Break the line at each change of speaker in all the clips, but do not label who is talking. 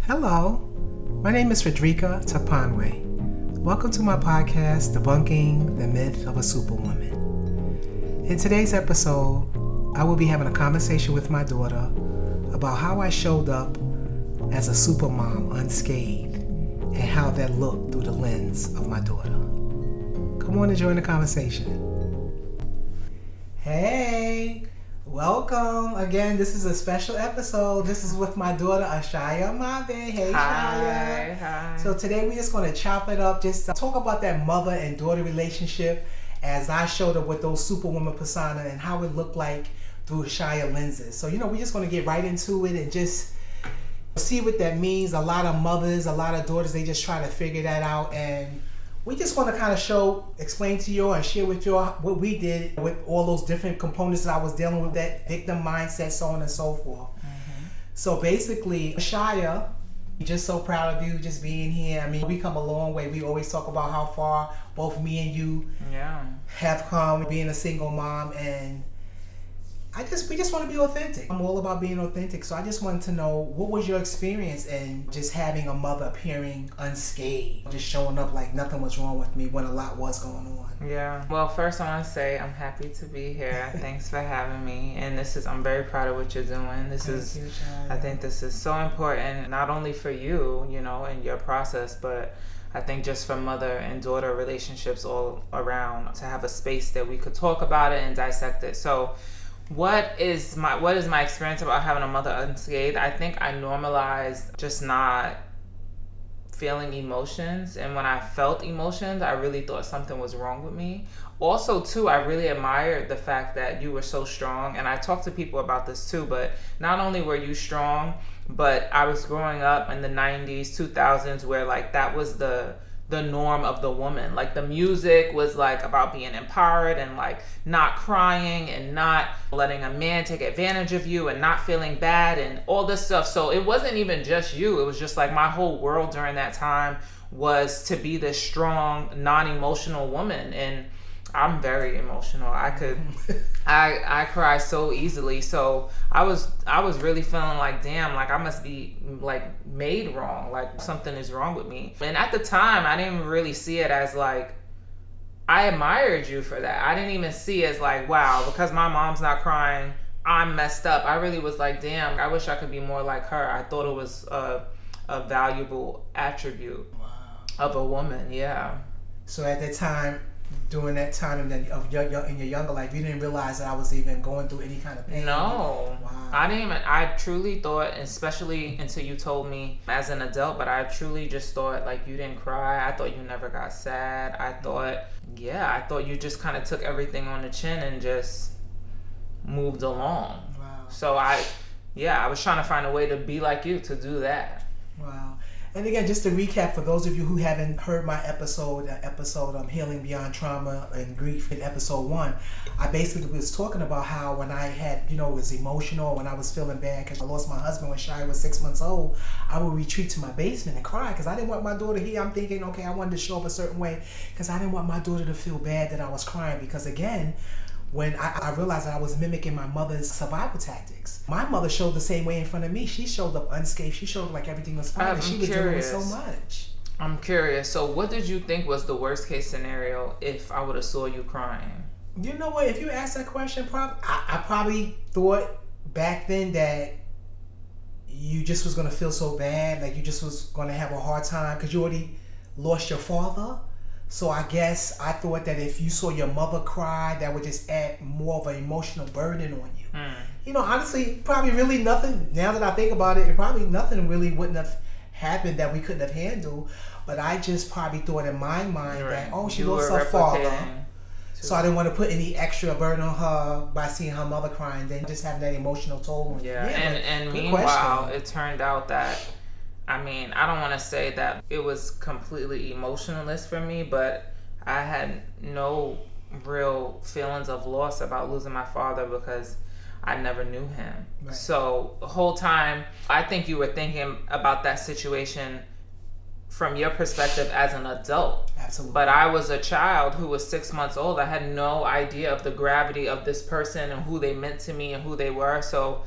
Hello, my name is Frederica Tapanwe. Welcome to my podcast, Debunking the Myth of a Superwoman. In today's episode, I will be having a conversation with my daughter about how I showed up as a supermom unscathed and how that looked through the lens of my daughter. Come on and join the conversation. Hey! Welcome again. This is a special episode. This is with my daughter Ashaya Mabe. Hey, Shaya.
Hi.
So today we're just going to chop it up, just talk about that mother and daughter relationship as I showed up with those superwoman persona and how it looked like through Shaya lenses. So we're just going to get right into it and just see what that means. A lot of mothers, a lot of daughters, they just try to figure that out, and we just want to kind of explain to you and share with you what we did with all those different components that I was dealing with, that victim mindset, so on and so forth. Mm-hmm. So basically, Shaya, just so proud of you just being here. I mean, we come a long way. We always talk about how far both me and you have come being a single mom, and we just want to be authentic. I'm all about being authentic. So I just wanted to know, what was your experience in just having a mother appearing unscathed, just showing up like nothing was wrong with me when a lot was going on?
Yeah. Well, first I want to say I'm happy to be here. Thanks for having me. And I'm very proud of what you're doing. I think this is so important, not only for you, in your process, but I think just for mother and daughter relationships all around, to have a space that we could talk about it and dissect it. So what is my experience about having a mother unscathed? I think I normalized just not feeling emotions, and when I felt emotions, I really thought something was wrong with me. Also, too, I really admired the fact that you were so strong, and I talk to people about this too, but not only were you strong, but I was growing up in the 90s, 2000s, where like that was the norm of the woman. Like the music was like about being empowered and like not crying and not letting a man take advantage of you and not feeling bad and all this stuff. So it wasn't even just you. It was just like my whole world during that time was to be this strong, non-emotional woman. And I'm very emotional. I cry so easily. So I was really feeling like, damn, like I must be like made wrong. Like something is wrong with me. And at the time, I didn't really see it as like, I admired you for that. I didn't even see it as like, wow, because my mom's not crying, I'm messed up. I really was like, damn, I wish I could be more like her. I thought it was a valuable attribute of a woman. Yeah.
So at that time, during that time in your younger life, you didn't realize that I was even going through any kind of pain?
No.
Wow.
I truly thought, especially until you told me as an adult, but I truly just thought like you didn't cry. I thought you never got sad. I thought you just kind of took everything on the chin and just moved along.
Wow.
So I was trying to find a way to be like you, to do that.
Wow. And again, just to recap, for those of you who haven't heard my episode Healing Beyond Trauma and Grief in episode 1, I basically was talking about how when I had, was emotional, when I was feeling bad because I lost my husband when Shai was 6 months old, I would retreat to my basement and cry because I didn't want my daughter here. I'm thinking, okay, I wanted to show up a certain way because I didn't want my daughter to feel bad that I was crying, because again, when I realized that I was mimicking my mother's survival tactics. My mother showed the same way in front of me. She showed up unscathed. She showed up like everything was fine. And she was dealing with so much.
I'm curious. So what did you think was the worst case scenario if I would have saw you crying?
You know what? If you asked that question, I probably thought back then that you just was going to feel so bad. Like you just was going to have a hard time because you already lost your father. So I guess I thought that if you saw your mother cry, that would just add more of an emotional burden on you. Honestly, probably really nothing. Now that I think about it, probably nothing really wouldn't have happened that we couldn't have handled. But I just probably thought in my mind that, she lost her father. So I didn't want to put any extra burden on her by seeing her mother crying, then just having that emotional toll on you.
Yeah, and meanwhile, it turned out that, I don't want to say that it was completely emotionless for me, but I had no real feelings of loss about losing my father because I never knew him. Right. So the whole time, I think you were thinking about that situation from your perspective as an adult.
Absolutely.
But I was a child who was 6 months old. I had no idea of the gravity of this person and who they meant to me and who they were. So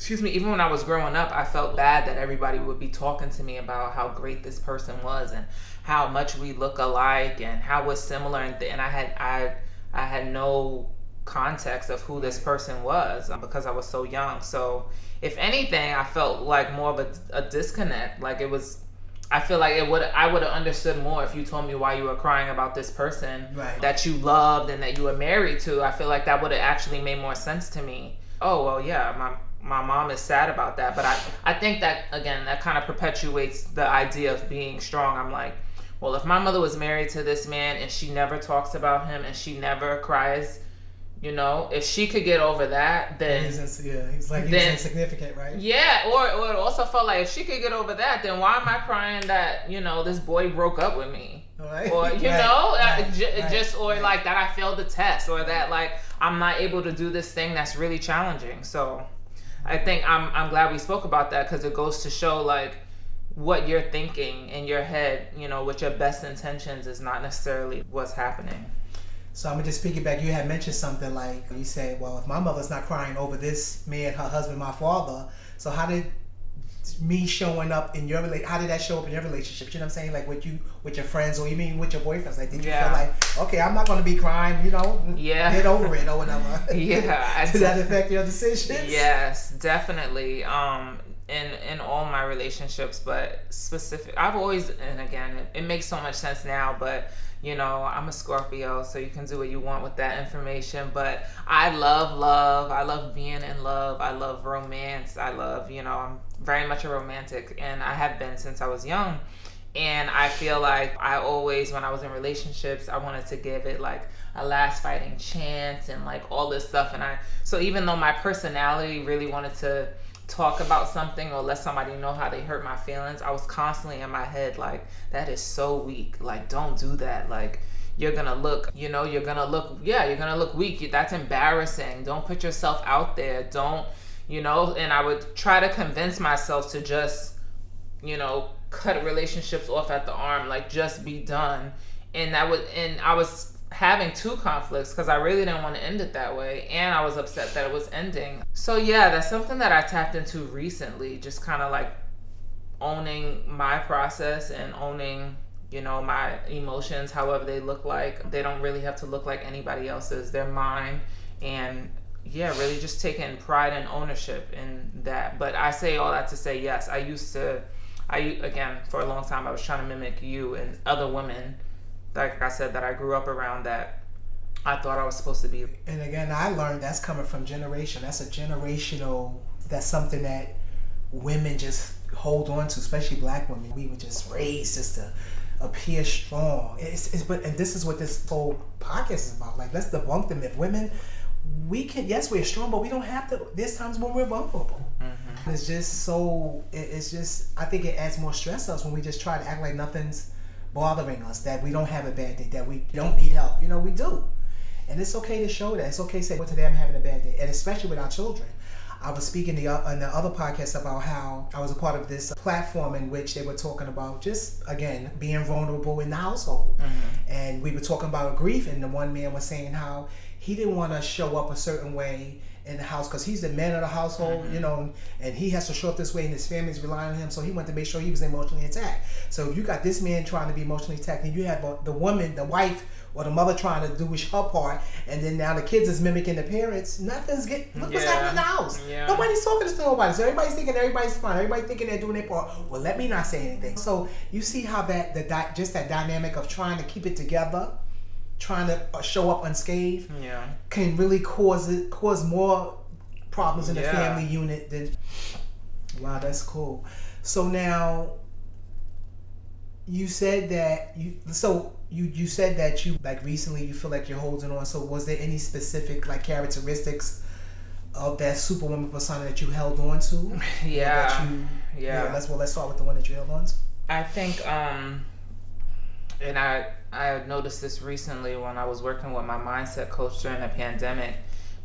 excuse me, even when I was growing up, I felt bad that everybody would be talking to me about how great this person was and how much we look alike and how we're similar, and I had no context of who this person was because I was so young. So if anything, I felt like more of a disconnect. Like I feel like I would have understood more if you told me why you were crying about this person that you loved and that you were married to. I feel like that would have actually made more sense to me. Oh, well, yeah, my mom is sad about that. But I think that, again, that kind of perpetuates the idea of being strong. I'm like, well, if my mother was married to this man and she never talks about him and she never cries, you know, if she could get over that, then
he's insignificant, right?
Yeah, or it also felt like if she could get over that, then why am I crying that, you know, this boy broke up with me? Right. Or like that I failed the test, or that like I'm not able to do this thing that's really challenging. So I think I'm glad we spoke about that, because it goes to show like what you're thinking in your head, you know, with your best intentions is not necessarily what's happening.
So I'm gonna just piggyback. You had mentioned something like, you said, well, if my mother's not crying over this man, her husband, my father, so how did me showing up in your how did that show up in your relationship? You know what I'm saying? Like with your friends, or you mean with your boyfriends? Like, did you feel like, okay, I'm not gonna be crying, you know, get over it or whatever?
Yeah.
Did that affect your decisions?
Yes, definitely. In all my relationships, but I've always, and again, it makes so much sense now, but you know, I'm a Scorpio, so you can do what you want with that information. But I love love. I love being in love. I love romance. I love, you know, I'm very much a romantic, and I have been since I was young. And I feel like I always, when I was in relationships, I wanted to give it like a last fighting chance and like all this stuff. And so even though my personality really wanted to talk about something or let somebody know how they hurt my feelings, I was constantly in my head like, that is so weak, like don't do that, like you're gonna look weak, that's embarrassing, don't put yourself out there, don't, you know. And I would try to convince myself to just, you know, cut relationships off at the arm, like just be done. And I was having two conflicts because I really didn't want to end it that way, and I was upset that it was ending. So yeah, that's something that I tapped into recently, just kind of like owning my process and owning, you know, my emotions, however they look like. They don't really have to look like anybody else's, they're mine. And yeah, really just taking pride and ownership in that. But I say all that to say, yes, again, for a long time I was trying to mimic you and other women, like I said, that I grew up around, that I thought I was supposed to be.
And again, I learned that's coming from generation. That's that's something that women just hold on to, especially black women. We were just raised just to appear strong. And this is what this whole podcast is about. Like, let's debunk the myth. Women, yes, we're strong, but we don't have to. There's times when we're vulnerable. Mm-hmm. I think it adds more stress to us when we just try to act like nothing's bothering us, that we don't have a bad day, that we don't need help. You know, we do. And it's okay to show that. It's okay to say, well, today I'm having a bad day. And especially with our children. I was speaking on the other podcast about how I was a part of this platform in which they were talking about just, again, being vulnerable in the household. Mm-hmm. And we were talking about grief, and the one man was saying how he didn't want to show up a certain way in the house because he's the man of the household, mm-hmm. you know, and he has to show up this way and his family's relying on him, so he wanted to make sure he was emotionally intact. So if you got this man trying to be emotionally intact, and you have the woman, the wife, or the mother trying to do her part, and then now the kids is mimicking the parents, look what's happening in the house. Yeah. Nobody's talking to nobody, so everybody's thinking everybody's fine, everybody's thinking they're doing their part. Well, let me not say anything. So you see how that dynamic of trying to keep it together, trying to show up unscathed, can really cause more problems in the family unit than. Wow, that's cool. So now you said that you said that you, like, recently you feel like you're holding on. So was there any specific like characteristics of that Superwoman persona that you held on to? Let's start with the one that you held on to.
I think and I noticed this recently when I was working with my mindset coach during the pandemic,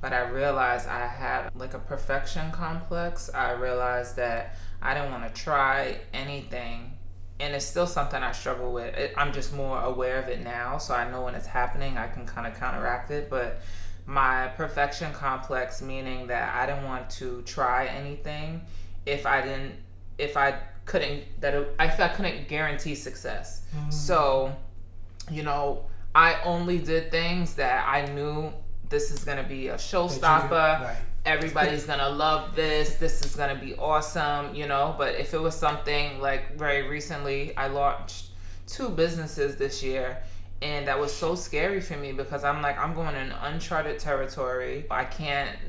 but I realized I had like a perfection complex. I realized that I didn't want to try anything, and it's still something I struggle with. I'm just more aware of it now, so I know when it's happening I can kind of counteract it. But my perfection complex, meaning that I didn't want to try anything if I couldn't guarantee success. So, you know, I only did things that I knew this is going to be a showstopper. Right. Everybody's going to love this. This is going to be awesome, you know. But if it was something like very recently, I launched 2 businesses this year. And that was so scary for me because I'm like, I'm going in uncharted territory.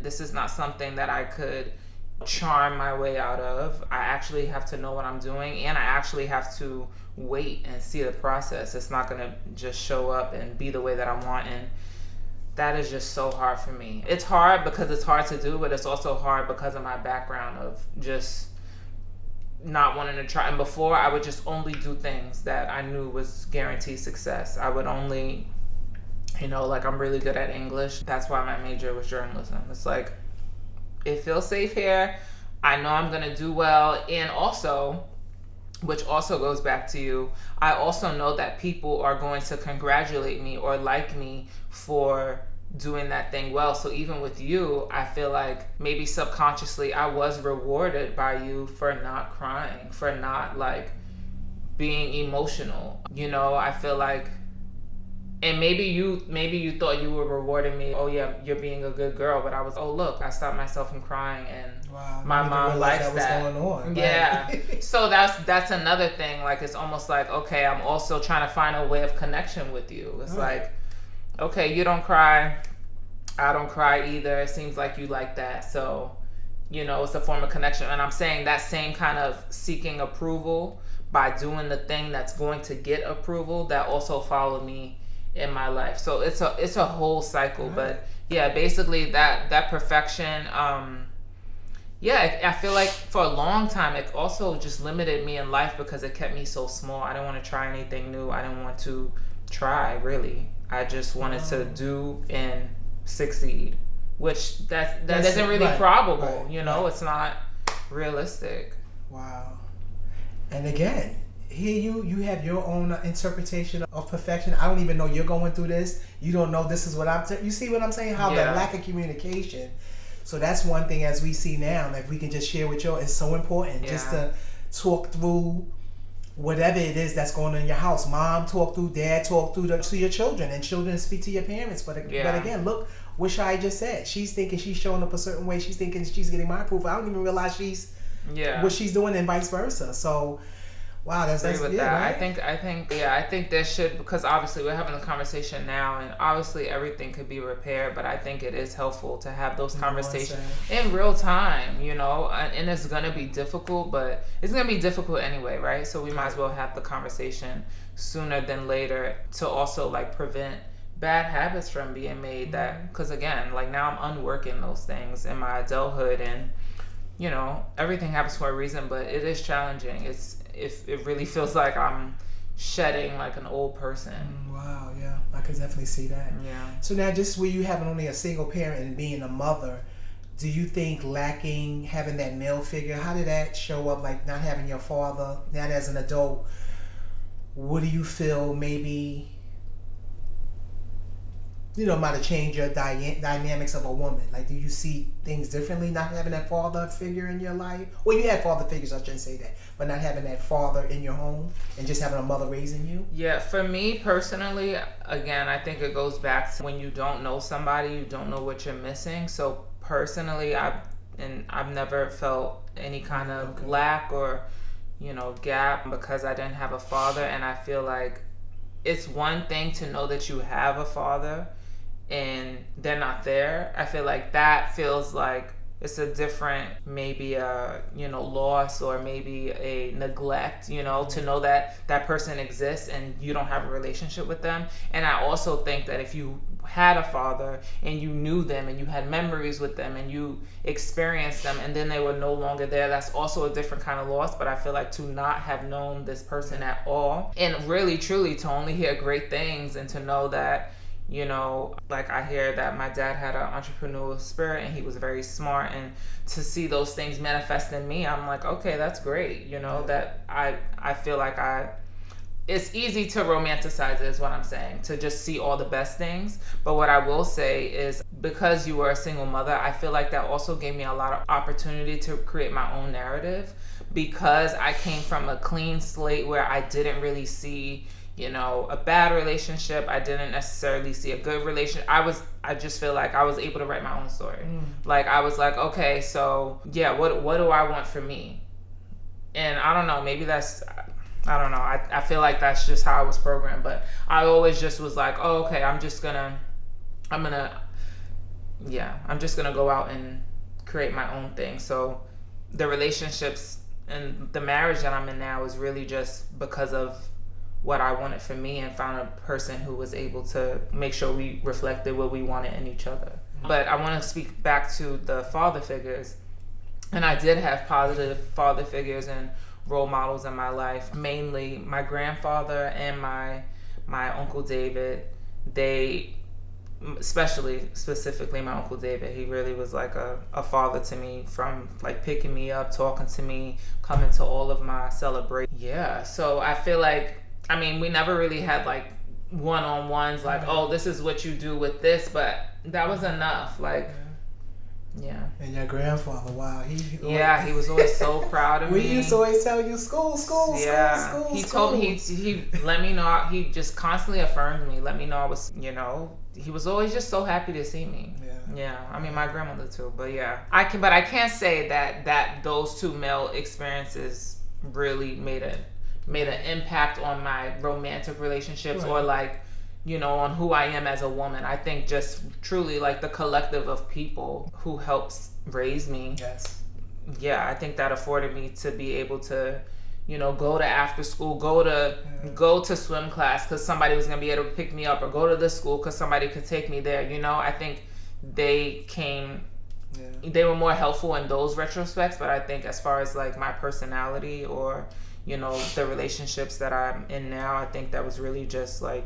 This is not something that I could charm my way out of. I actually have to know what I'm doing, and I actually have to wait and see the process. It's not going to just show up and be the way that I want. And that is just so hard for me. It's hard because it's hard to do, but it's also hard because of my background of just not wanting to try. And before, I would just only do things that I knew was guaranteed success. I would only, you know, like I'm really good at English. That's why my major was journalism. It's like, it feels safe here. I know I'm gonna do well. And also, which also goes back to you, I also know that people are going to congratulate me or like me for doing that thing well. So even with you, I feel like maybe subconsciously I was rewarded by you for not crying, for not like being emotional. You know, I feel like, and maybe you thought you were rewarding me. Oh yeah, you're being a good girl. But I was, oh look, I stopped myself from crying, and
wow,
my mom likes that.
Was going on,
yeah.
Right?
So that's another thing. Like, it's almost like, okay, I'm also trying to find a way of connection with you. It's like, okay, you don't cry, I don't cry either. It seems like you like that. So, you know, it's a form of connection. And I'm saying that same kind of seeking approval by doing the thing that's going to get approval, that also followed me in my life. So it's a whole cycle. But yeah, basically that perfection, I feel like for a long time it also just limited me in life because it kept me so small. I didn't want to try anything new. I didn't want to try, really. I just wanted to do and succeed, which that isn't really probable. You know, it's not realistic.
Wow. And again, here you have your own interpretation of perfection. I don't even know you're going through this. You don't know this is what you see what I'm saying? How that lack of communication. So that's one thing, as we see now, like we can just share with you, it's so important just to talk through whatever it is that's going on in your house. Mom talk through, dad talk through to your children, and children speak to your parents. But again, look what Shai just said. She's thinking she's showing up a certain way. She's thinking she's getting my approval. I don't even realize she's what she's doing, and vice versa. So wow, that's
with
yeah,
that.
Right?
I think there should, because obviously we're having a conversation now, and obviously everything could be repaired, but I think it is helpful to have those conversations in real time, you know, and it's gonna be difficult, but it's gonna be difficult anyway, right? So we might as well have the conversation sooner than later to also like prevent bad habits from being made. That, because again, like now I'm unworking those things in my adulthood, and you know, everything happens for a reason, but it is challenging. It really feels like I'm shedding like an old person.
Wow, yeah, I could definitely see that.
Yeah.
So now, just where you having only a single parent and being a mother, do you think having that male figure, how did that show up? Like not having your father, not as an adult, what do you feel maybe, you know, might have changed your dynamics of a woman? Like, do you see things differently not having that father figure in your life? Well, you had father figures, I shouldn't say that, but not having that father in your home and just having a mother raising you?
Yeah, for me personally, again, I think it goes back to when you don't know somebody, you don't know what you're missing. So personally, I've never felt any kind of lack or, you know, gap because I didn't have a father. And I feel like it's one thing to know that you have a father and they're not there. I feel like that feels like it's a different, maybe a, you know, loss or maybe a neglect, you know, to know that that person exists and you don't have a relationship with them. And I also think that if you had a father and you knew them and you had memories with them and you experienced them and then they were no longer there, that's also a different kind of loss. But I feel like to not have known this person at all, and really truly to only hear great things and to know that, you know, like I hear that my dad had an entrepreneurial spirit and he was very smart, and to see those things manifest in me, I'm like, okay, that's great. You know, that I feel like it's easy to romanticize it, is what I'm saying, to just see all the best things. But what I will say is because you were a single mother, I feel like that also gave me a lot of opportunity to create my own narrative, because I came from a clean slate where I didn't really see, you know, a bad relationship. I didn't necessarily see a good relationship. I just feel like I was able to write my own story. Like, I was like, okay, so yeah, what do I want for me? And I don't know, maybe that's, I don't know. I feel like that's just how I was programmed, but I always just was like, oh, okay, I'm just gonna go out and create my own thing. So the relationships and the marriage that I'm in now is really just because of what I wanted for me, and found a person who was able to make sure we reflected what we wanted in each other. But I want to speak back to the father figures. And I did have positive father figures and role models in my life, mainly my grandfather and my Uncle David. They, specifically my Uncle David, he really was like a father to me, from like picking me up, talking to me, coming to all of my celebrations. Yeah, so I feel like, I mean, we never really had like one-on-ones, like, oh, this is what you do with this, but that was enough. Like, yeah.
And your grandfather, wow,
he was always so proud of me.
We used to always tell you, school.
He told me, he let me know, he just constantly affirmed me, let me know I was, you know, he was always just so happy to see me. Yeah. I mean, my grandmother too, but yeah. I can't say that those two male experiences really made an impact on my romantic relationships, or like, you know, on who I am as a woman. I think just truly like the collective of people who helps raise me.
Yes.
Yeah, I think that afforded me to be able to, you know, go to after school, go to swim class because somebody was going to be able to pick me up, or go to the school because somebody could take me there. You know, I think they were more helpful in those retrospects, but I think as far as like my personality, or, you know, the relationships that I'm in now, I think that was really just like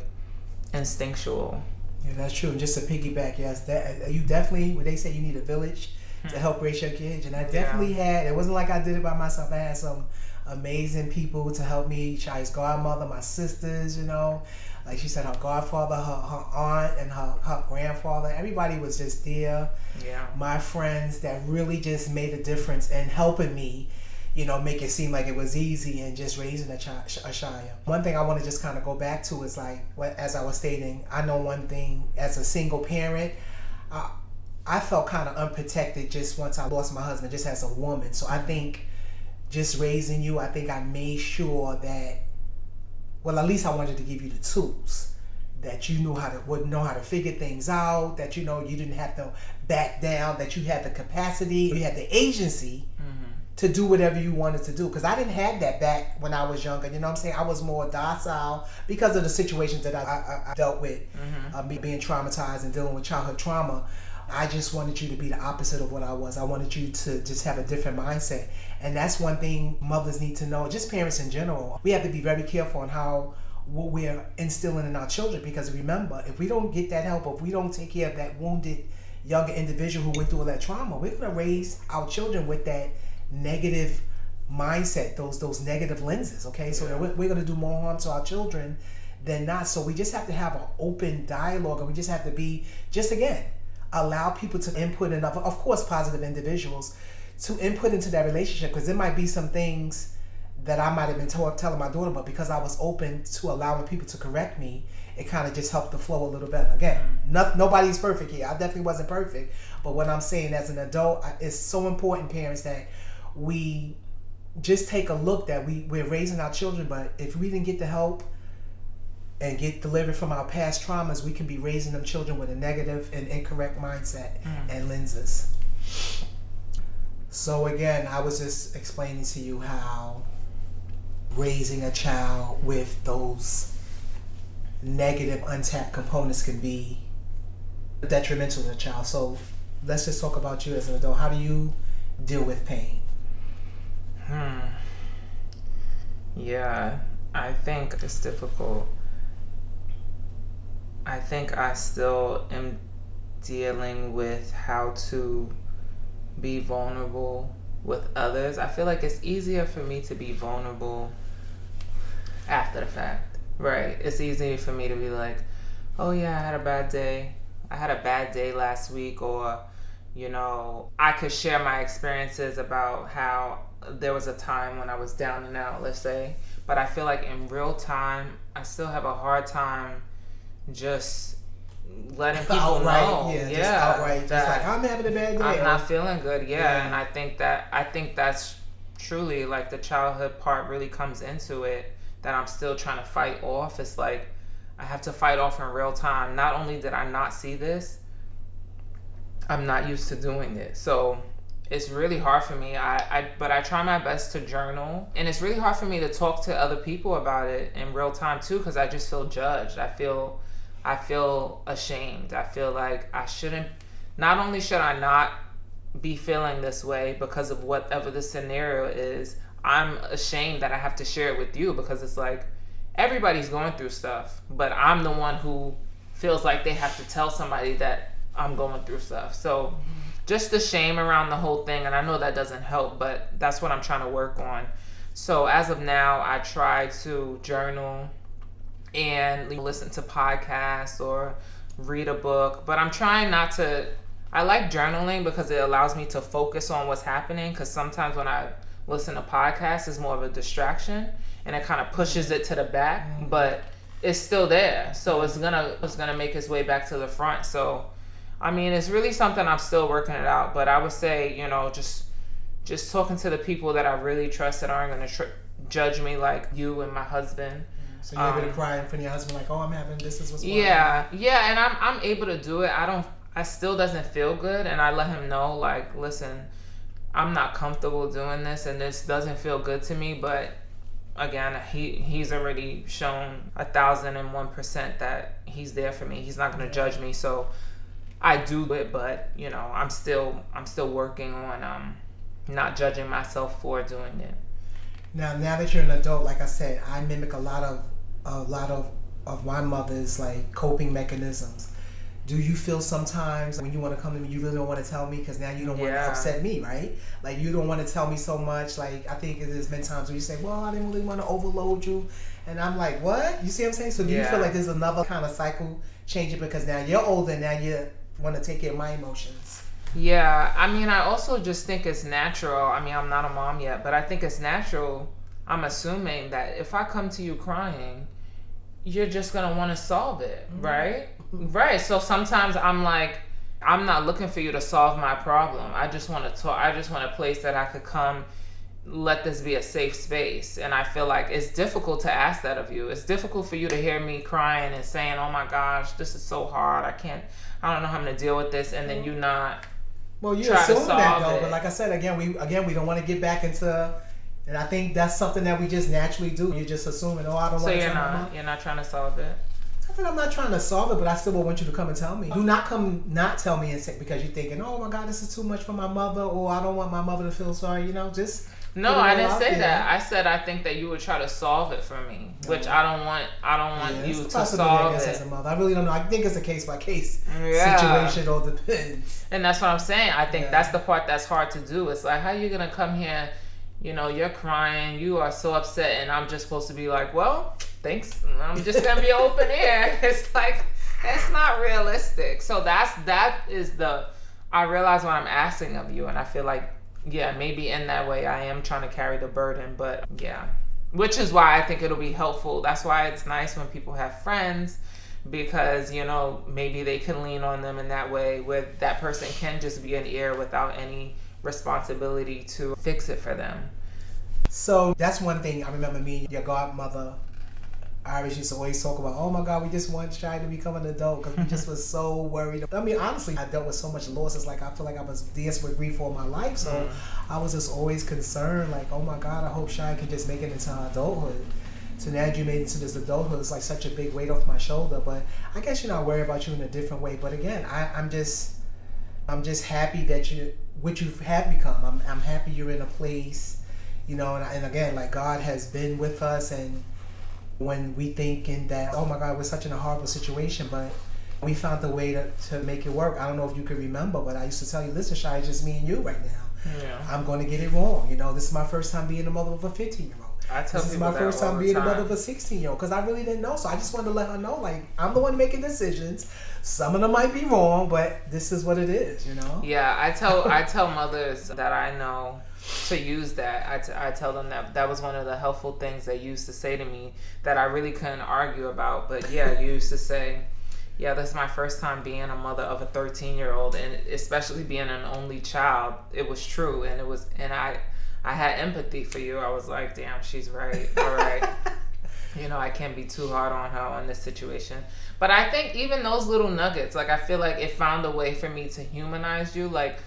instinctual.
Yeah, that's true. And just to piggyback, yes, that you definitely, when they say you need a village to help raise your kids, and I definitely had. It wasn't like I did it by myself. I had some amazing people to help me. Shai's godmother, my sisters, you know, like she said, her godfather, her aunt, and her grandfather. Everybody was just there.
Yeah.
My friends that really just made a difference in helping me, you know, make it seem like it was easy and just raising a Shia. One thing I want to just kind of go back to is like, as I was stating, I know one thing, as a single parent, I felt kind of unprotected just once I lost my husband, just as a woman. So I think just raising you, I think I made sure that, well, at least I wanted to give you the tools, that you would know how to figure things out, that, you know, you didn't have to back down, that you had the capacity, you had the agency to do whatever you wanted to do. Because I didn't have that back when I was younger. You know what I'm saying? I was more docile because of the situations that I dealt with, being traumatized and dealing with childhood trauma. I just wanted you to be the opposite of what I was. I wanted you to just have a different mindset. And that's one thing mothers need to know, just parents in general. We have to be very careful on what we're instilling in our children, because remember, if we don't get that help, if we don't take care of that wounded younger individual who went through all that trauma, we're going to raise our children with that negative mindset, those negative lenses, okay? So that we're going to do more harm to our children than not. So we just have to have an open dialogue, and we just have to be, just again, allow people to input, and of course positive individuals to input into that relationship, because there might be some things that I might have been telling my daughter, but because I was open to allowing people to correct me, it kind of just helped the flow a little better. Again, nobody's perfect here. I definitely wasn't perfect, but what I'm saying, as an adult, it's so important, parents, that we just take a look that we're raising our children, but if we didn't get the help and get delivered from our past traumas, we can be raising them children with a negative and incorrect mindset and lenses. So again, I was just explaining to you how raising a child with those negative untapped components can be detrimental to the child. So let's just talk about you as an adult. How do you deal with pain?
Yeah, I think it's difficult. I think I still am dealing with how to be vulnerable with others. I feel like it's easier for me to be vulnerable after the fact, right? It's easier for me to be like, oh yeah, I had a bad day. I had a bad day last week, or, you know, I could share my experiences about how there was a time when I was down and out, let's say. But I feel like in real time, I still have a hard time just letting people
outright,
know.
just outright, just like, I'm having a bad day.
I'm not feeling good, and I think that's truly, like, the childhood part really comes into it, that I'm still trying to fight off. It's like I have to fight off in real time. Not only did I not see this, I'm not used to doing it. So it's really hard for me. But I try my best to journal, and it's really hard for me to talk to other people about it in real time too, because I just feel judged. I feel ashamed. I feel like I shouldn't. Not only should I not be feeling this way because of whatever the scenario is, I'm ashamed that I have to share it with you, because it's like everybody's going through stuff, but I'm the one who feels like they have to tell somebody that I'm going through stuff. So just the shame around the whole thing, and I know that doesn't help, but that's what I'm trying to work on. So as of now, I try to journal and listen to podcasts or read a book, but I'm trying not to. I like journaling because it allows me to focus on what's happening, because sometimes when I listen to podcasts, it's more of a distraction and it kind of pushes it to the back, but it's still there, so it's gonna make its way back to the front. So I mean, it's really something I'm still working it out, but I would say, you know, just talking to the people that I really trust that aren't going to judge me, like you and my husband.
So you're able to cry in front of your husband, like, oh, I'm having, this is what's going on.
Yeah, and I'm able to do it. I still doesn't feel good, and I let him know, like, listen, I'm not comfortable doing this, and this doesn't feel good to me, but again, he's already shown 1,001% that he's there for me. He's not going to judge me, so I do it, but, you know, I'm still working on not judging myself for doing it.
Now that you're an adult, like I said, I mimic a lot of my mother's, like, coping mechanisms. Do you feel sometimes when you want to come to me, you really don't want to tell me because now you don't want to upset me, right? Like, you don't want to tell me so much. Like, I think there's been times where you say, well, I didn't really want to overload you. And I'm like, what? You see what I'm saying? So do you feel like there's another kind of cycle changing because now you're older, now you want to take care of my emotions?
Yeah, I mean, I also just think it's natural. I mean, I'm not a mom yet, but I think it's natural. I'm assuming that if I come to you crying, you're just going to want to solve it, right? Right. So sometimes I'm like, I'm not looking for you to solve my problem. I just want to talk. I just want a place that I could come, let this be a safe space. And I feel like it's difficult to ask that of you. It's difficult for you to hear me crying and saying, oh my gosh, this is so hard. I don't know how I'm going to deal with this. And then you not.
Well, you assume that though, but like I said, again, we don't want to get back into, and I think that's something that we just naturally do. You're just assuming, oh, I don't want to tell my mom.
You're not trying to solve it?
I think I'm not trying to solve it, but I still will want you to come and tell me. Do not come not tell me and say, because you're thinking, oh my God, this is too much for my mother, or I don't want my mother to feel sorry, you know, just.
No, I didn't say that. I said I think that you would try to solve it for me, which I don't want you to solve it. As a mother.
I really don't know. I think it's a case by case situation, or depends.
And that's what I'm saying. I think that's the part that's hard to do. It's like, how are you gonna come here? You know, you're crying, you are so upset, and I'm just supposed to be like, well, thanks. I'm just gonna be open here. It's like, it's not realistic. So that is I realize what I'm asking of you, and I feel like, yeah, maybe in that way I am trying to carry the burden, but yeah. Which is why I think it'll be helpful. That's why it's nice when people have friends, because, you know, maybe they can lean on them in that way, where that person can just be an ear without any responsibility to fix it for them.
So that's one thing I remember me and your godmother Iris used to always talk about, oh my God, we just want Shy to become an adult, because we just was so worried. I mean, honestly, I dealt with so much loss. It's like I feel like I was dealing with grief all my life. So I was just always concerned, like, oh my God, I hope Shy can just make it into adulthood. So now you made it into this adulthood, it's like such a big weight off my shoulder. But I guess you're not worried about you in a different way. But again, I'm just happy that what you have become. I'm happy you're in a place, you know, and again, like, God has been with us, and when we thinking that, oh my God, we're such in a horrible situation, but we found a way to make it work. I don't know if you can remember, but I used to tell you, listen, Shy, it's just me and you right now. Yeah. I'm going to get it wrong. You know, this is my first time being the mother of a 15-year-old.
I tell
this is
people
my
that
first
all
time
the
being a
time.
mother of a 16-year-old because I really didn't know. So I just wanted to let her know, like, I'm the one making decisions. Some of them might be wrong, but this is what it is, you know?
Yeah, I tell mothers that I know to use that. I tell them that was one of the helpful things they used to say to me that I really couldn't argue about. But yeah, you used to say, yeah, this is my first time being a mother of a 13-year-old, and especially being an only child. It was true, and I had empathy for you. I was like, damn, she's right. All right. You know, I can't be too hard on her on this situation. But I think even those little nuggets, like, I feel like it found a way for me to humanize you, like,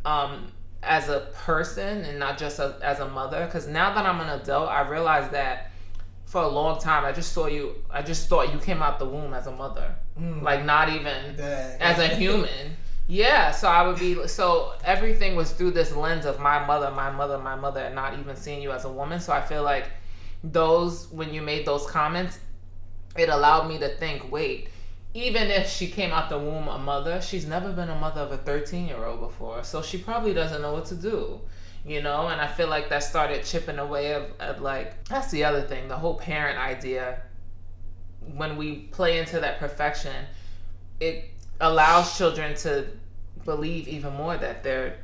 as a person and not just as a mother. Because now that I'm an adult, I realize that for a long time, I just thought you came out the womb as a mother. Like, not even as a human. Yeah, so everything was through this lens of my mother, and not even seeing you as a woman. So I feel like when you made those comments, it allowed me to think, wait, even if she came out the womb a mother, she's never been a mother of a 13-year-old before. So she probably doesn't know what to do, you know? And I feel like that started chipping away of like, that's the other thing, the whole parent idea. When we play into that perfection, it allows children to believe even more that their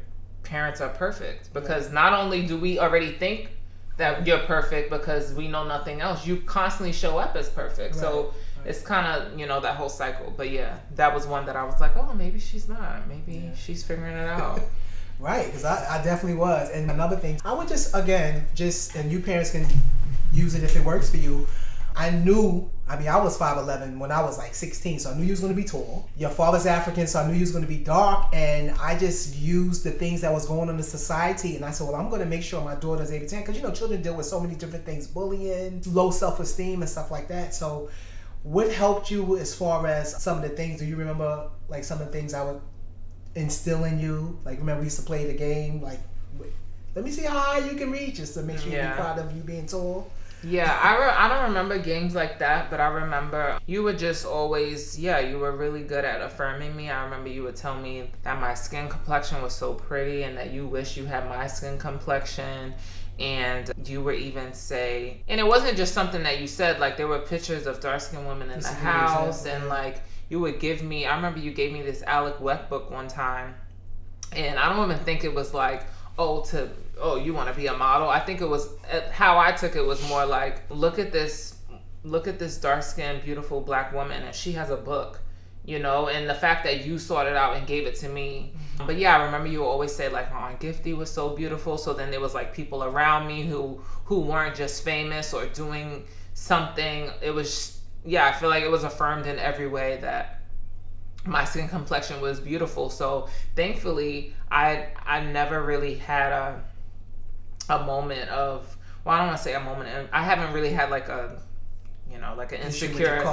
parents are perfect. Because not only do we already think that you're perfect because we know nothing else, you constantly show up as perfect. So it's kind of, you know, that whole cycle. But yeah, that was one that I was like, oh, maybe she's not. Maybe she's figuring it out.
Right, because I definitely was. And another thing, I would and you parents can use it if it works for you. I was 5'11" when I was like 16, so I knew you was going to be tall. Your father's African, so I knew you was going to be dark, and I just used the things that was going on in society, and I said, well, I'm going to make sure my daughter's able to, because, you know, children deal with so many different things, bullying, low self-esteem, and stuff like that. So what helped you as far as some of the things? Do you remember, like, some of the things I would instill in you? Like, remember we used to play the game, like, let me see how high you can reach, just to make sure you're proud of you being tall?
Yeah, I don't remember games like that, but I remember you would just always, you were really good at affirming me. I remember you would tell me that my skin complexion was so pretty and that you wish you had my skin complexion. And you would even say, and it wasn't just something that you said, like there were pictures of dark-skinned women in the house, and like you would give me, I remember you gave me this Alec Weck book one time, and I don't even think it was like, oh, you want to be a model. I think it was, how I took it was more like, look at this dark-skinned, beautiful black woman, and she has a book, you know, and the fact that you sought it out and gave it to me. But yeah, I remember you always say like, my Aunt Gifty was so beautiful. So then there was like people around me who weren't just famous or doing something. It was, I feel like it was affirmed in every way that my skin complexion was beautiful. So thankfully, I never really had a moment of, well, I don't want to say a moment. I haven't really had like a, you know, like an insecure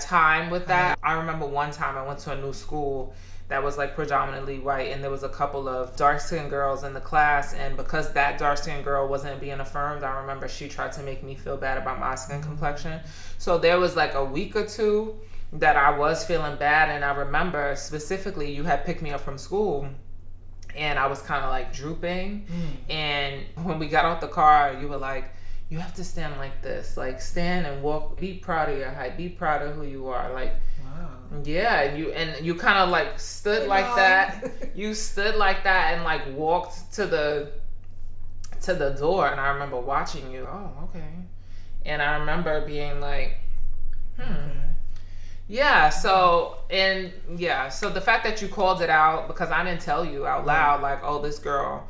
time with that. I remember one time I went to a new school that was like predominantly white, and there was a couple of dark-skinned girls in the class, and because that dark-skinned girl wasn't being affirmed, I remember she tried to make me feel bad about my skin complexion. So there was like a week or two that I was feeling bad, and I remember specifically you had picked me up from school and I was kind of like drooping, and when we got out the car, you were like, you have to stand like this, like stand and walk, be proud of your height, be proud of who you are, like, wow. Yeah, and you kind of like stood like that. You stood like that and like walked to the door, and I remember watching you. Oh, okay. And I remember being like, yeah, so the fact that you called it out, because I didn't tell you out loud, like, oh, this girl,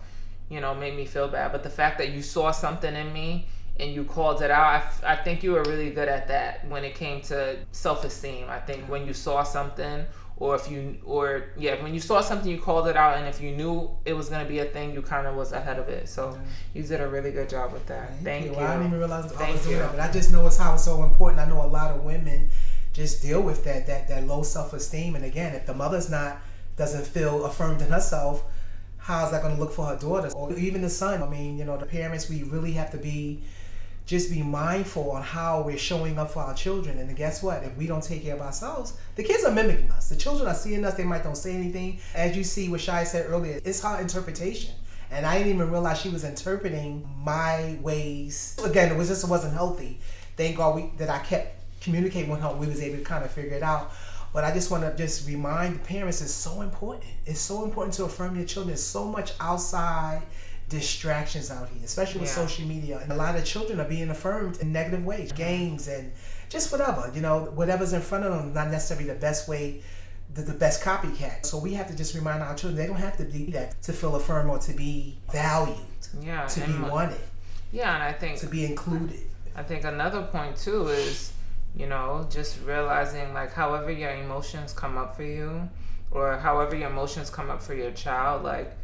you know, made me feel bad. But the fact that you saw something in me and you called it out, I think you were really good at that when it came to self-esteem. I think when you saw something, when you saw something, you called it out, and if you knew it was going to be a thing, you kind of was ahead of it. So you did a really good job with that. Thank you.
Well, I didn't even realize I was doing that, but I just know it's so important. I know a lot of women just deal with that low self-esteem, and again, if the mother's doesn't feel affirmed in herself, how's that going to look for her daughters or even the son? I mean, you know, the parents, we really have to be mindful on how we're showing up for our children. And guess what? If we don't take care of ourselves, the kids are mimicking us. The children are seeing us. They might don't say anything. As you see what Shai said earlier, it's her interpretation. And I didn't even realize she was interpreting my ways. Again, it wasn't healthy. Thank God that I kept communicating with her. We was able to kind of figure it out. But I just want to just remind the parents, it's so important. It's so important to affirm your children. There's so much outside distractions out here, especially with social media. And a lot of children are being affirmed in negative ways. Games and just whatever. Whatever's in front of them is not necessarily the best way, the best copycat. So we have to just remind our children, they don't have to be that to feel affirmed or to be valued, to be wanted.
Yeah, and I think
to be included.
I think another point too is, just realizing like however your emotions come up for you or however your emotions come up for your child, like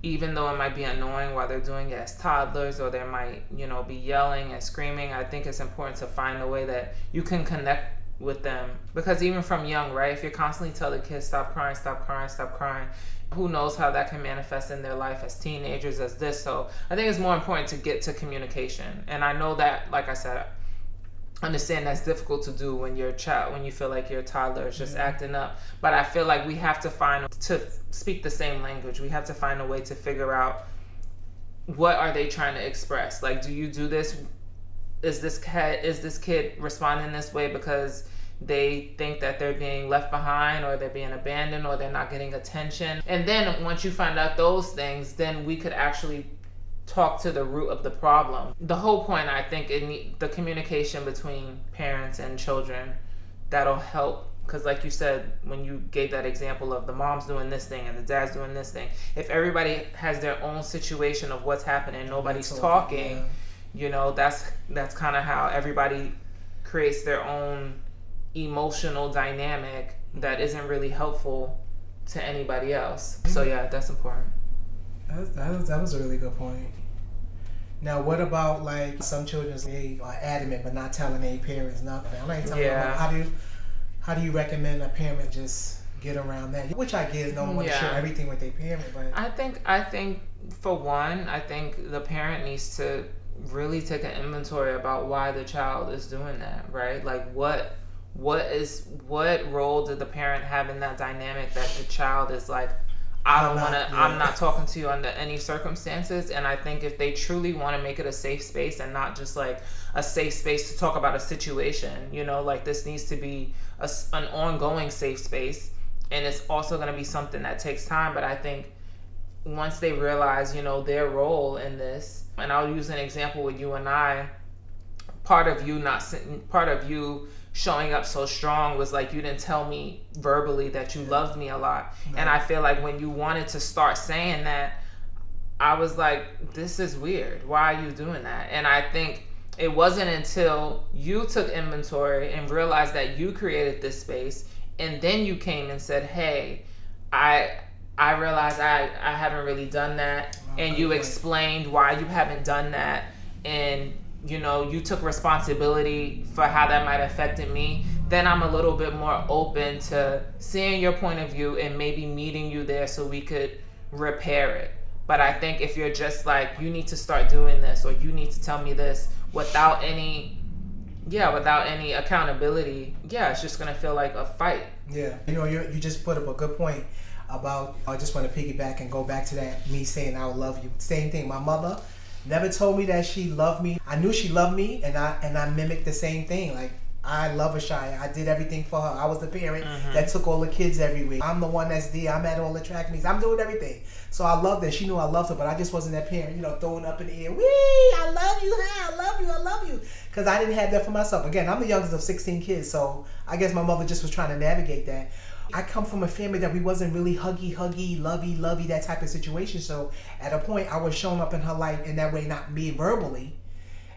even though it might be annoying while they're doing it as toddlers or they might, be yelling and screaming, I think it's important to find a way that you can connect with them. Because even from young, right, if you're constantly telling kids stop crying, who knows how that can manifest in their life as teenagers, as this. So I think it's more important to get to communication. And I know that, like I said, understand that's difficult to do when you're a child, when you feel like your toddler is just acting up. But I feel like we have to speak the same language. We have to find a way to figure out what are they trying to express. Like, do you do this? Is this kid responding this way because they think that they're being left behind or they're being abandoned or they're not getting attention? And then once you find out those things, then we could actually talk to the root of the problem. The whole point, I think, the communication between parents and children, that'll help. Because like you said, when you gave that example of the mom's doing this thing and the dad's doing this thing, if everybody has their own situation of what's happening, nobody's talking, that's kind of how everybody creates their own emotional dynamic that isn't really helpful to anybody else. So yeah, that's important.
That was a really good point. Now, what about like some children, they are adamant but not telling their parents nothing? I'm not telling them how do you recommend a parent just get around that? Which I get, no one wants to share everything with their parent, but I
think for one, I think the parent needs to really take an inventory about why the child is doing that, right? Like what role did the parent have in that dynamic that the child is like, I'm not talking to you under any circumstances. And I think if they truly want to make it a safe space and not just like a safe space to talk about a situation, like this needs to be an ongoing safe space. And it's also going to be something that takes time. But I think once they realize, their role in this, and I'll use an example with you and I, part of you showing up so strong was like you didn't tell me verbally that you loved me a lot. And I feel like when you wanted to start saying that, I was like, this is weird. Why are you doing that? And I think it wasn't until you took inventory and realized that you created this space, and then you came and said, hey, I realized I haven't really done that. And you explained why you haven't done that. And you took responsibility for how that might have affected me, then I'm a little bit more open to seeing your point of view and maybe meeting you there so we could repair it. But I think if you're just like, you need to start doing this or you need to tell me this without any accountability, it's just going to feel like a fight. Yeah.
You just put up a good point about, I just want to piggyback and go back to that, me saying I love you. Same thing. My mother never told me that she loved me. I knew she loved me, and I mimicked the same thing. Like, I love Ashaya. I did everything for her. I was the parent that took all the kids everywhere. I'm the one that's there. I'm at all the track meets. I'm doing everything. So I loved her. She knew I loved her, but I just wasn't that parent, throwing up in the air. Wee, I love you. Hey, I love you. I love you. Because I didn't have that for myself. Again, I'm the youngest of 16 kids, so I guess my mother just was trying to navigate that. I come from a family that we wasn't really huggy, lovey, that type of situation. So at a point, I was showing up in her life in that way, not me verbally.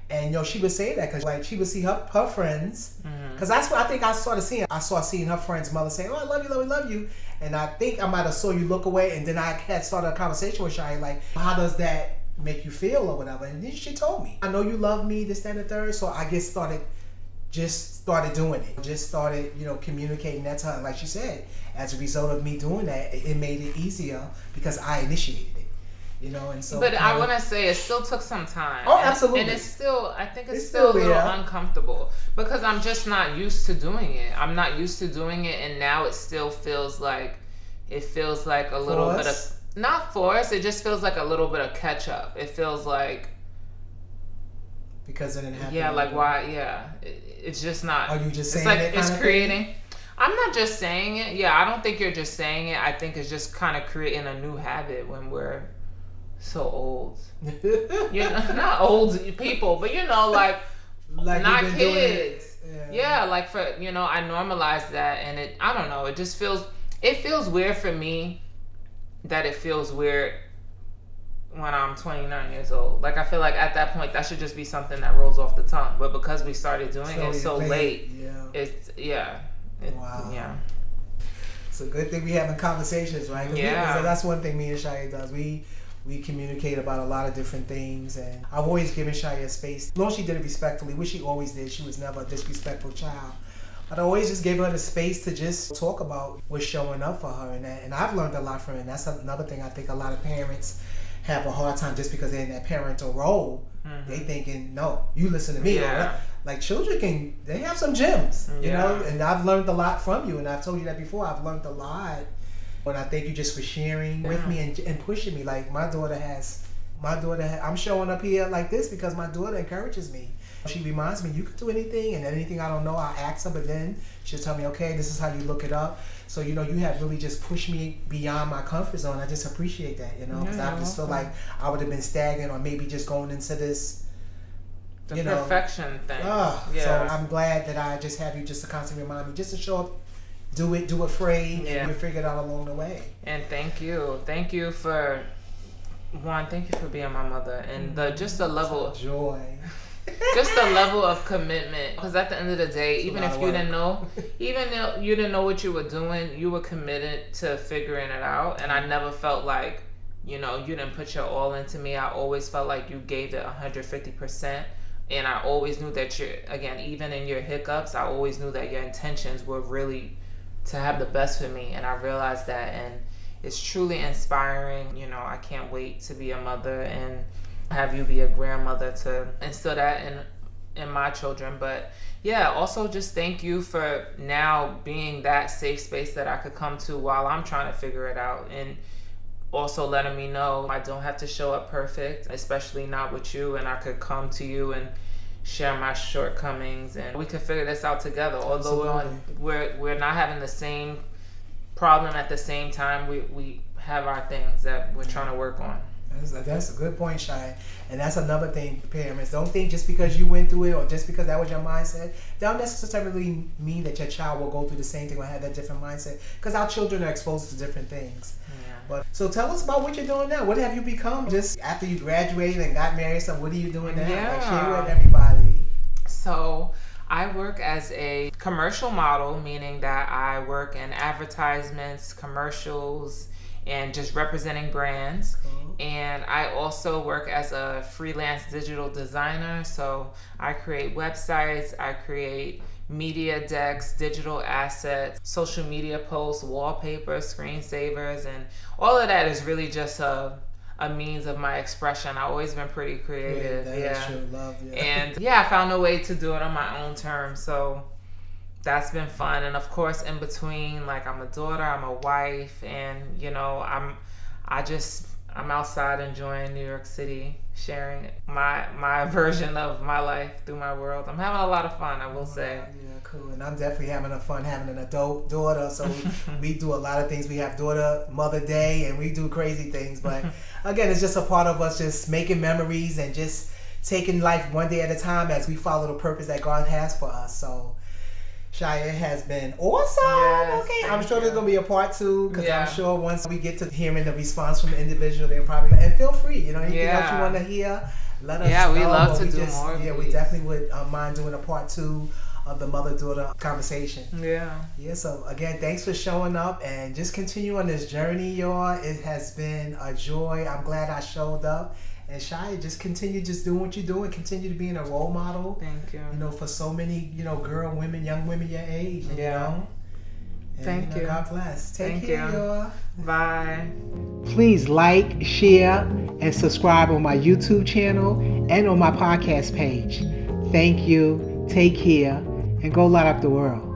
And she would say that because like she would see her friends. Because that's what I think I started seeing. I started seeing her friends' mother saying, "Oh, I love you." And I think I might have saw you look away. And then I had started a conversation with Shai, like, how does that make you feel or whatever? And then she told me, I know you love me, this, that, and the third. So I guess started doing it. Just started, communicating that to her. Like she said, as a result of me doing that, it made it easier because I initiated it. And so.
But I want to say it still took some time.
Oh, absolutely.
And it's still, I think it's still a little uncomfortable because I'm just not used to doing it. I'm not used to doing it, and now it still feels like a little bit of. not forced. It just feels like a little bit of catch up. It feels like
because it didn't happen.
Yeah, like why? Yeah, it's just not.
Are you just
saying
it?
It's like it's creating. Thing? I'm not just saying it. Yeah, I don't think you're just saying it. I think it's just kind of creating a new habit when we're so old. You know, not old people, but you know, like not kids. Yeah, like for I normalized that, and I don't know. It just feels weird for me. That it feels weird when I'm 29 years old. Like I feel like at that point that should just be something that rolls off the tongue. But because we started doing it so late,
wow.
Yeah.
It's a good thing we having conversations, right?
Yeah.
That's one thing me and Shia does. We communicate about a lot of different things, and I've always given Shia space. Though she did it respectfully, which she always did. She was never a disrespectful child. But I always just gave her the space to just talk about what's showing up for her, and I've learned a lot from it. And that's another thing I think a lot of parents have a hard time just because they're in that parental role. Mm-hmm. They thinking, no, you listen to me.
Yeah.
Like children they have some gems, you know, and I've learned a lot from you. And I've told you that before. I've learned a lot. And I thank you just for sharing with me and pushing me. Like my daughter, I'm showing up here like this because my daughter encourages me. She reminds me, you can do anything, and anything I don't know, I'll ask her, but then she'll tell me, okay, this is how you look it up. So, you have really just pushed me beyond my comfort zone. I just appreciate that, because I just feel like I would have been stagnant or maybe just going into this,
perfection thing.
So I'm glad that I just have you just to constantly remind me, just to show up, do it afraid, and we figure it out along the way.
And thank you for being my mother, and the level of
joy.
Just the level of commitment, because at the end of the day, even if you didn't know what you were doing, you were committed to figuring it out. And I never felt like you didn't put your all into me. I always felt like you gave it 150%, and I always knew that even in your hiccups, I always knew that your intentions were really to have the best for me. And I realized that, and it's truly inspiring. I can't wait to be a mother and have you be a grandmother to instill that in my children. But also just thank you for now being that safe space that I could come to while I'm trying to figure it out, and also letting me know I don't have to show up perfect, especially not with you, and I could come to you and share my shortcomings, and we could figure this out together. Although we're not having the same problem at the same time, we have our things that we're trying to work on.
That's a good point, Shai. And that's another thing, parents. Don't think just because you went through it or just because that was your mindset, that don't necessarily mean that your child will go through the same thing or have that different mindset. Because our children are exposed to different things. Yeah. But so tell us about what you're doing now. What have you become just after you graduated and got married? So what are you doing now?
Yeah.
Like, share with everybody.
So I work as a commercial model, meaning that I work in advertisements, commercials, and just representing brands. Cool. And I also work as a freelance digital designer. So I create websites, I create media decks, digital assets, social media posts, wallpapers, screensavers, and all of that is really just a means of my expression. I've always been pretty creative.
That's true love,
And I found a way to do it on my own terms. So that's been fun. And of course, in between, like, I'm a daughter, I'm a wife, and I'm outside enjoying New York City, sharing my version of my life through my world. I'm having a lot of fun, I will say.
Yeah, cool. And I'm definitely having fun having an adult daughter. So we do a lot of things. We have Mother Day, and we do crazy things. But again, it's just a part of us just making memories and just taking life one day at a time as we follow the purpose that God has for us. So Shia, it has been awesome.
Yes,
okay, I'm sure there's gonna be a part 2 because
Yeah.
I'm sure once we get to hearing the response from the individual, they'll probably and feel free. Anything else you want to hear, let us know.
Yeah, we love to do more.
Yeah, we definitely would mind doing a part 2 of the mother-daughter conversation.
Yeah.
Yeah. So again, thanks for showing up and just continue on this journey, y'all. It has been a joy. I'm glad I showed up. And Shia, just continue just doing what you're doing. Continue to being a role model.
Thank you.
For so many, women, young women your age. And,
Thank you.
God bless. Take care, y'all.
Bye.
Please like, share, and subscribe on my YouTube channel and on my podcast page. Thank you. Take care, and go light up the world.